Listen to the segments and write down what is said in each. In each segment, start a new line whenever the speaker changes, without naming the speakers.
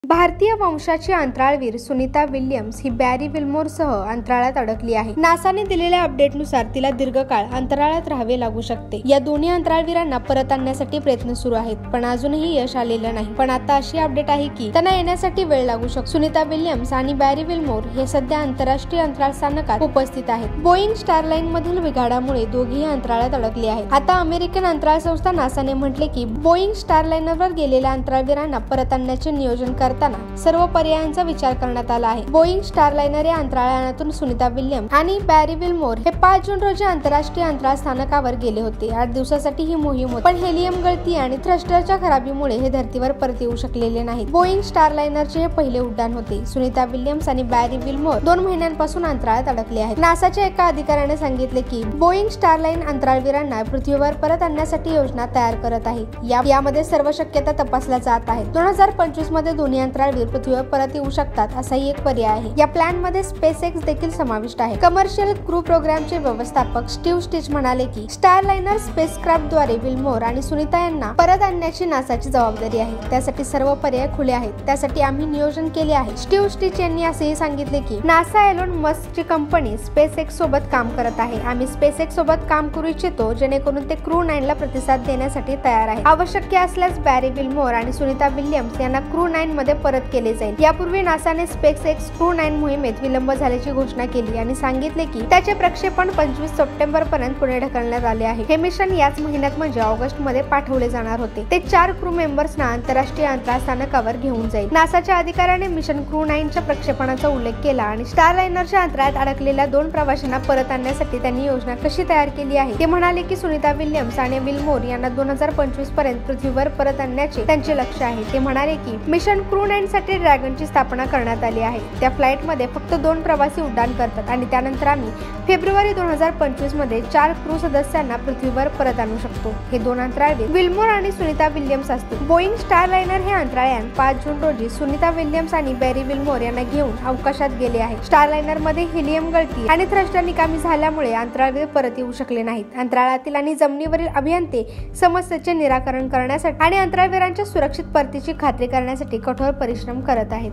भारतीय वंशाची अंतराळवीर सुनीता विल्यम्स ही बॅरी विल्मोरसह अंतराळात अडकली आहे। नासाने दिलेल्या अपडेटनुसार तिला दीर्घकाळ अंतराळात राहावे लागू शकते। या दोन्ही अंतराळवीरांना परत आणण्यासाठी प्रयत्न सुरू आहेत, पण अजूनही यश आलेलं नाही। पण आता अशी अपडेट आहे की त्यांना येण्यासाठी वेळ लागू शकतो। सुनीता विल्यम्स आणि बॅरी विल्मोर हे सध्या आंतरराष्ट्रीय अंतराळ स्थानकात उपस्थित आहेत। बोईंग स्टारलाइन मधील बिघाडामुळे दोघेही अंतराळात अडकले आहेत। आता अमेरिकन अंतराळ संस्था नासाने म्हटले की बोईंग स्टारलाइनरवर गेलेल्या अंतराळवीरांना परत आणण्याचे नियोजन करताना सर्व पर्यायांचा विचार करण्यात आला आहे। बोईंग स्टारलाइनर या अंतराळयानातून सुनीता विल्यम्स आणि बॅरी विल्मोर हे 5 जून रोजी आंतरराष्ट्रीय अंतराळ स्थानकावर गेले होते। 8 दिवसासाठी ही मोहीम होती, पण हेलियम गळती आणि थ्रस्टरच्या खराबीमुळे हे धर्तीवर परत येऊ शकलेले नाहीत। बोईंग स्टारलाइनरचे हे पहिले उड्डाण होते। सुनीता विल्यम्स आणि बॅरी विल्मोर 2 महिन्यांपासून अंतराळात अडकले आहेत। नासाच्या एका अधिकाऱ्याने सांगितले की बोईंग स्टारलाइन अंतराळवीरांना पृथ्वीवर परत आणण्यासाठी योजना तयार करत आहे। यामध्ये सर्व शक्यता तपासल्या जात आहेत। 2025 मध्ये दोन्ही अंतराळवीर पृथ्वीवर परत येऊ शकतात असाही एक पर्याय आहे। या प्लॅन मध्ये स्पेसएक्स देखील समाविष्ट आहे। कमर्शियल क्रू प्रोग्रामचे व्यवस्थापक स्टीव्ह स्टिच म्हणाले की स्टारलाइनर स्पेसक्राफ्टद्वारे विल्मोर आणि सुनीता यांना परत आणण्याची नासाची जबाबदारी आहे। त्यासाठी सर्व पर्याय खुले आहेत। त्यासाठी आम्ही नियोजन केले आहे। स्टीव्ह स्टिच यांनी असेही सांगितले की नासा एलोन मस्कची कंपनी स्पेसएक्स सोबत काम करत आहे। आम्ही स्पेसएक्स सोबत काम करू इच्छितो, जेणेकरून ते क्रू 9 ला प्रतिसाद देण्यासाठी तयार आहे। आवश्यक असल्यास बॅरी विल्मोर आणि सुनीता विल्यम्स यांना क्रू 9 मध्ये परत केले जाईल। यापूर्वी नासाने स्पेसएक्स क्रू 9 मोहिमेत विलंब झाल्याची घोषणा केली आणि सांगितले की त्याचे प्रक्षेपण 25 सप्टेंबर पर्यंत पुढे ढकलण्यात आले आहे। हे मिशन याच महिन्यात म्हणजे ऑगस्ट मध्ये पाठवले जाणार होते। ते 4 क्रू मेंबर्सना आंतरराष्ट्रीय अंतराळ स्थानकावर घेऊन जाईल। नासाच्या अधिकाऱ्याने मिशन क्रू 9 च्या प्रक्षेपणाचा उल्लेख केला आणि स्टारलाइनरच्या अंतराळात अडकलेल्या 2 प्रवाशांना परत आणण्यासाठी त्यांनी योजना कशी तयार केली आहे। ते म्हणाले की सुनीता विल्यम्स आणि विल्मोर यांना 2025 पर्यंत पृथ्वीवर परत आणण्याचे त्यांचे लक्ष्य आहे। ते म्हणाले की मिशन क्रू 9 साठी ड्रॅगनची स्थापना करण्यात आली आहे। त्या फ्लाइट मध्ये फक्त 2 प्रवासी उड्डाण करतात आणि त्यानंतर आम्ही फेब्रुवारी 2025 मध्ये 4 क्रू सदस्यांना पृथ्वीवर परत आणू शकतो। हे 2 अंतराळवीर विल्मोर आणि सुनीता विल्यम्स असतील। बोईंग स्टारलाइनर हे अंतराळयान 5 जून रोजी सुनीता विल्यम्स आणि बॅरी विल्मोर यांना घेऊन अवकाशात गेले आहे। स्टारलाइनर मध्ये हेलियम गळती आणि थ्रस्टर निकामी झाल्यामुळे अंतराळवीर परत येऊ शकले नाहीत। अंतराळातील आणि जमिनीवरील अभियंते समस्येचे निराकरण करण्यासाठी आणि अंतराळवीरांच्या सुरक्षित परतीची खात्री करण्यासाठी कठोर परिश्रम करत आहेत।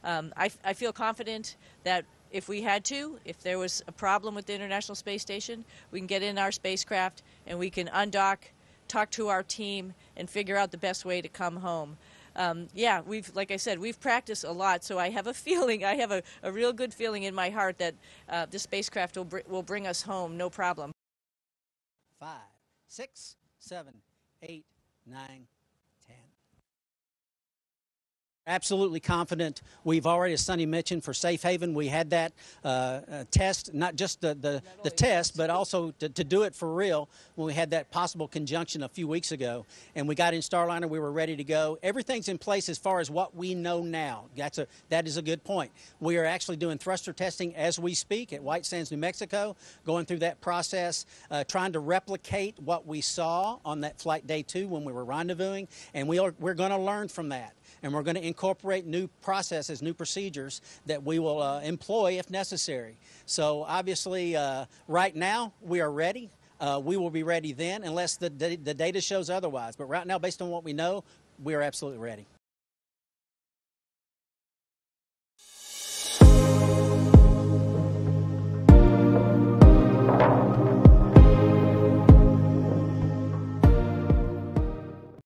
I feel confident that if we had to, if there was a problem with the International Space Station, we can get in our spacecraft and we can undock, talk to our team, and figure out the best way to come home. Yeah, like I said, we've practiced a lot, so I have a feeling, I have a real good feeling in my heart that the spacecraft will bring us home, no problem.
5, 6, 7, 8, 9, 10. Absolutely confident. We've already, as Sonny mentioned, for Safe Haven, we had that test, not just the test, but also to do it for real when we had that possible conjunction a few weeks ago. And we got in Starliner, we were ready to go. Everything's in place as far as what we know now. That is a good point. We are actually doing thruster testing as we speak at White Sands, New Mexico, going through that process, trying to replicate what we saw on that flight day 2 when we were rendezvousing. And we're going to learn from that. And we're going to incorporate new processes, new procedures that we will employ if necessary. So obviously, right now, we are ready. We will be ready then, unless the data shows otherwise. But right now, based on what we know, we are absolutely ready.